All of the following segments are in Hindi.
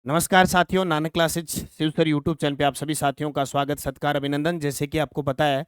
नमस्कार साथियों, Nanak classes Shiv sir YouTube channel पे आप सभी साथियों का स्वागत, सत्कार, अभिनंदन। जैसे कि आपको पता है,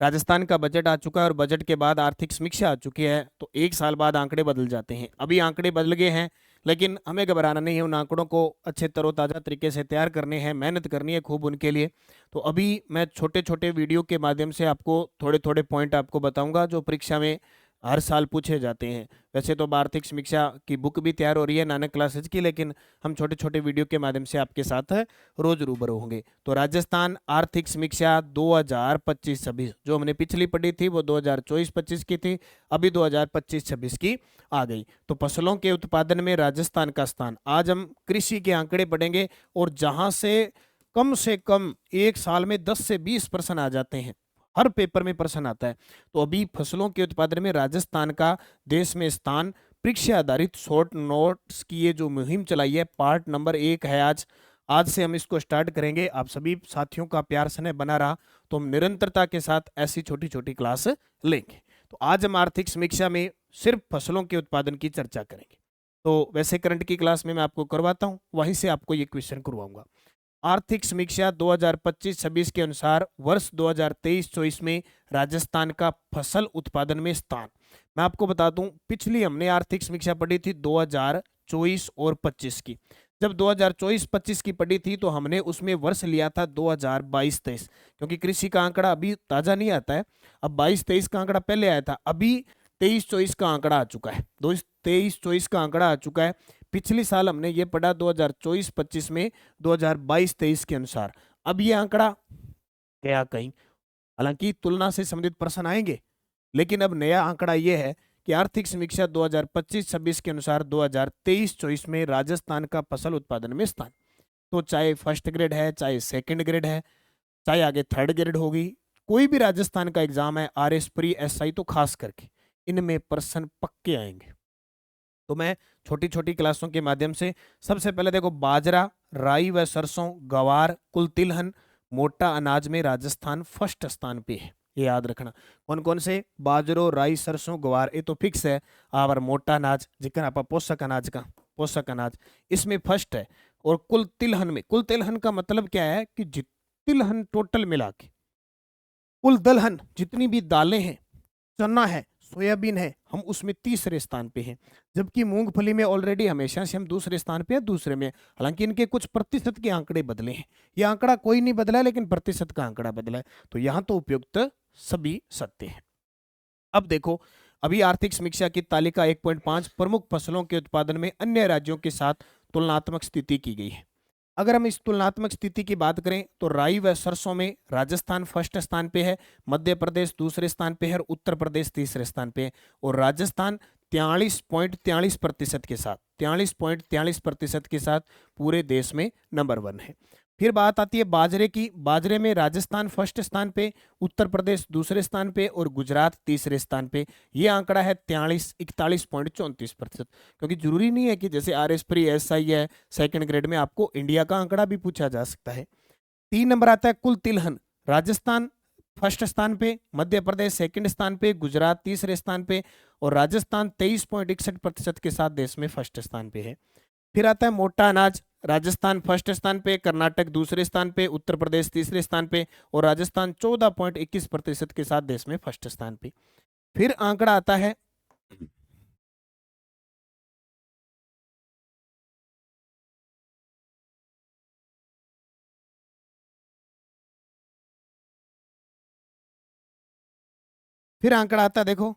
राजस्थान का बजट आ चुका है और बजट के बाद आर्थिक समीक्षा आ चुकी है। तो एक साल बाद आंकड़े बदल जाते हैं। अभी आंकड़े बदल गए हैं, लेकिन हमें घबराना नहीं है। उन आंकड़ों को अच्छे तरोताज़ा तरीके से तैयार करने हैं, मेहनत करनी है खूब उनके लिए। तो अभी मैं छोटे छोटे वीडियो के माध्यम से आपको थोड़े थोड़े पॉइंट आपको बताऊंगा जो परीक्षा में हर साल पूछे जाते हैं। वैसे तो आर्थिक समीक्षा की बुक भी तैयार हो रही है नानक क्लासेज की, लेकिन हम छोटे छोटे वीडियो के माध्यम से आपके साथ रोज रूबरू होंगे। तो राजस्थान आर्थिक समीक्षा 2025-26 जो हमने पिछली पढ़ी थी वो 2024-25 की थी, अभी 2025-26 की आ गई। तो फसलों के उत्पादन में राजस्थान का स्थान, आज हम कृषि के आंकड़े पढ़ेंगे और जहां से कम एक साल में 10 से 20% आ जाते हैं। हर पेपर में प्रश्न आता है। तो अभी फसलों के उत्पादन में राजस्थान का देश में स्थान, परीक्षा आधारित शॉर्ट नोट्स की ये जो मुहिम चलाई है, पार्ट नंबर 1 है। आज आज से हम इसको स्टार्ट करेंगे। आप सभी साथियों का प्यार स्नेह बना रहा तो हम निरंतरता के साथ ऐसी छोटी छोटी क्लास लेंगे। तो आज हम आर्थिक समीक्षा में सिर्फ फसलों के उत्पादन की चर्चा करेंगे। तो वैसे करंट की क्लास में मैं आपको करवाता हूँ, वहीं से आपको ये क्वेश्चन करवाऊंगा। आर्थिक समीक्षा 2025-26 के अनुसार वर्ष 2023-24 में राजस्थान का फसल उत्पादन में स्थान। मैं आपको बता दूं, पिछली हमने आर्थिक समीक्षा पढ़ी थी 2024 और 25 की। जब 2024-25 की पढ़ी थी तो हमने उसमें वर्ष लिया था 2022-23, क्योंकि कृषि का आंकड़ा अभी ताजा नहीं आता है। अब 22-23 का आंकड़ा पहले आया था, अभी 23-24 का आंकड़ा आ चुका है। 23-24 का आंकड़ा आ चुका है। पिछले साल हमने ये पढ़ा 2024-25 में 2022-23 के अनुसार। अब ये आंकड़ा गया कहीं, हालांकि तुलना से संबंधित प्रश्न आएंगे, लेकिन अब नया आंकड़ा ये है कि आर्थिक समीक्षा 2025-26 के अनुसार 2023-24 में राजस्थान का फसल उत्पादन में स्थान। तो चाहे फर्स्ट ग्रेड है, चाहे सेकंड ग्रेड है, चाहे आगे थर्ड ग्रेड होगी, कोई भी राजस्थान का एग्जाम है, RS प्री SI तो खास करके इनमें प्रश्न पक्के आएंगे। तो मैं छोटी छोटी क्लासों के माध्यम से सबसे पहले देखो, बाजरा, राई व सरसों, गवार, कुल तिलहन, मोटा अनाज में राजस्थान फर्स्ट स्थान पे है। ये याद रखना। कौन कौन से? बाजरो, राई, सरसों, गवार, ये तो फिक्स है। और मोटा अनाज जिक्र आप पोषक अनाज का, पोषक अनाज इसमें फर्स्ट है। और कुल तिलहन में, कुल तिलहन का मतलब क्या है कि तिलहन टोटल मिला के, कुल दलहन जितनी भी दालें हैं, चना है, सोयाबीन है, हम उसमें तीसरे स्थान पे हैं। जबकि मूंगफली में ऑलरेडी हमेशा से हम दूसरे स्थान पे हैं, दूसरे में। हालांकि इनके कुछ प्रतिशत के आंकड़े बदले हैं। ये आंकड़ा कोई नहीं बदला है, लेकिन प्रतिशत का आंकड़ा बदला है। तो यहां तो उपयुक्त सभी सत्य है। अब देखो, अभी आर्थिक समीक्षा की तालिका 1.5 प्रमुख फसलों के उत्पादन में अन्य राज्यों के साथ तुलनात्मक स्थिति की गई है। अगर हम इस तुलनात्मक स्थिति की बात करें तो राई व सरसों में राजस्थान फर्स्ट स्थान पे है, मध्य प्रदेश दूसरे स्थान पे है और उत्तर प्रदेश तीसरे स्थान पे है। और राजस्थान 43.43% के साथ, 43.43% के साथ पूरे देश में नंबर 1 है। फिर बात आती है बाजरे की। बाजरे में राजस्थान फर्स्ट स्थान पे, उत्तर प्रदेश दूसरे स्थान पे और गुजरात तीसरे स्थान पे। ये आंकड़ा है 41.34%। क्योंकि जरूरी नहीं है कि जैसे RS प्री SI है सेकंड ग्रेड में आपको इंडिया का आंकड़ा भी पूछा जा सकता है। 3 नंबर आता है कुल तिलहन। राजस्थान फर्स्ट स्थान पे, मध्य प्रदेश सेकंड स्थान पे, गुजरात तीसरे स्थान पे और राजस्थान 23.61% के साथ देश में फर्स्ट स्थान पे है। फिर आता है मोटा अनाज। राजस्थान फर्स्ट स्थान पे, कर्नाटक दूसरे स्थान पे, उत्तर प्रदेश तीसरे स्थान पे और राजस्थान 14.21% के साथ देश में फर्स्ट स्थान पे। फिर आंकड़ा आता है देखो,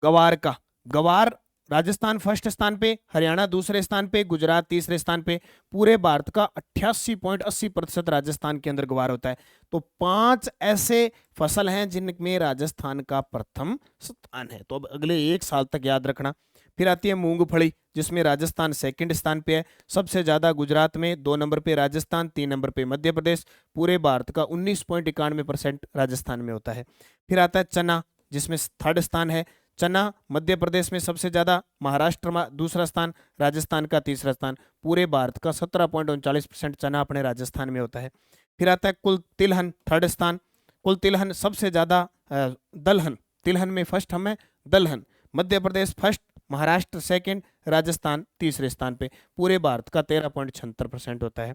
गवार का। गवार राजस्थान फर्स्ट स्थान पे, हरियाणा दूसरे स्थान पे, गुजरात तीसरे स्थान पे। पूरे भारत का 88.80% राजस्थान के अंदर गवार होता है। तो 5 ऐसे फसल हैं जिनमें राजस्थान का प्रथम स्थान है। तो अब अगले एक साल तक याद रखना। फिर आती है मूंगफली, जिसमें राजस्थान सेकंड स्थान पे है। सबसे ज्यादा गुजरात में, 2 नंबर पे राजस्थान, 3 नंबर पे मध्य प्रदेश। पूरे भारत का 19.91% राजस्थान में होता है। फिर आता है चना, जिसमें थर्ड स्थान है। चना मध्य प्रदेश में सबसे ज्यादा, महाराष्ट्र में दूसरा स्थान, राजस्थान का तीसरा स्थान। पूरे भारत का 17.39% चना अपने राजस्थान में होता है। फिर आता है कुल तिलहन, थर्ड स्थान। कुल तिलहन सबसे ज्यादा, दलहन, तिलहन में फर्स्ट हम है दलहन। मध्य प्रदेश फर्स्ट, महाराष्ट्र सेकंड, राजस्थान तीसरे स्थान पे। पूरे भारत का 13.76% होता है।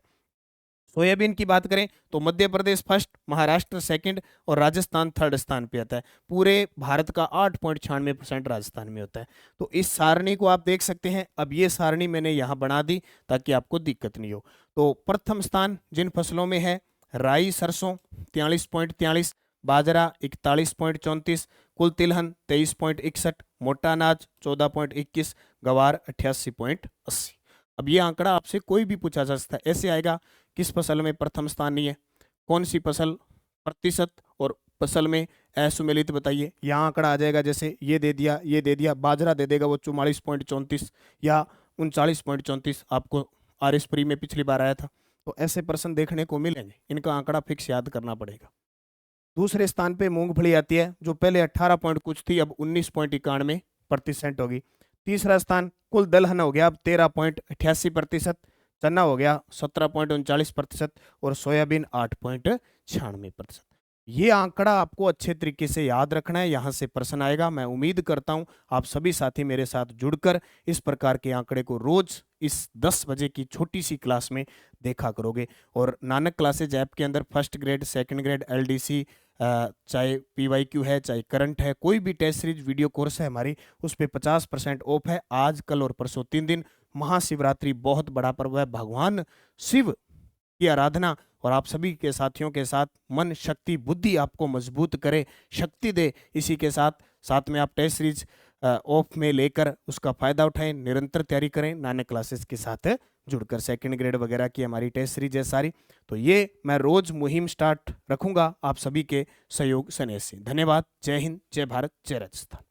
सोयाबीन की बात करें तो मध्य प्रदेश फर्स्ट, महाराष्ट्र सेकंड और राजस्थान थर्ड स्थान पे आता है। पूरे भारत का 8.96% राजस्थान में होता है। तो इस सारणी को आप देख सकते हैं। अब ये सारणी मैंने यहाँ बना दी ताकि आपको दिक्कत नहीं हो। तो प्रथम स्थान जिन फसलों में है, राई सरसों 43.43, बाजरा 41.34, कुल तिलहन 23.61, मोटा अनाज 14.21, गवार 88.80। अब ये आंकड़ा आपसे कोई भी पूछा जा सकता है। ऐसे आएगा, किस फसल में प्रथम स्थान नहीं है, कौन सी फसल प्रतिशत और फसल में असुमेलित बताइए। यहाँ आंकड़ा आ जाएगा, जैसे ये दे दिया, ये दे दिया, बाजरा दे देगा वो 44.34 या 39.34, आपको RS प्री में पिछली बार आया था। तो ऐसे प्रश्न देखने को मिलेंगे, इनका आंकड़ा फिक्स याद करना पड़ेगा। दूसरे स्थान पे मूंगफली आती है, जो पहले 18 पॉइंट कुछ थी, अब 19.91% होगी। तीसरा स्थान कुल दलहन हो गया अब 13.88%, चना हो गया 17.39% और सोयाबीन 8.96%। ये आंकड़ा आपको अच्छे तरीके से याद रखना है, यहाँ से प्रश्न आएगा। मैं उम्मीद करता हूँ आप सभी साथी मेरे साथ जुड़कर इस प्रकार के आंकड़े को रोज इस 10 बजे की छोटी सी क्लास में देखा करोगे। और नानक क्लासेज ऐप के अंदर first grade, second grade, LDC, चाहे PYQ है, चाहे करंट है, कोई भी टेस्ट सीरीज वीडियो कोर्स है हमारी, उस पर 50% ऑफ है। आज, कल और परसों 3 दिन। महाशिवरात्रि बहुत बड़ा पर्व है, भगवान शिव की आराधना और आप सभी के साथियों के साथ मन, शक्ति, बुद्धि आपको मजबूत करे, शक्ति दे। इसी के साथ साथ में आप टेस्ट सीरीज ऑफ में लेकर उसका फायदा उठाएं, निरंतर तैयारी करें। नानक क्लासेस के साथ जुड़कर सेकंड ग्रेड वगैरह की हमारी टेस्ट सीरीज है सारी। तो ये मैं रोज मुहिम स्टार्ट रखूंगा आप सभी के सहयोग स्नेह से। धन्यवाद। जय हिंद, जय भारत, जय राजस्थान।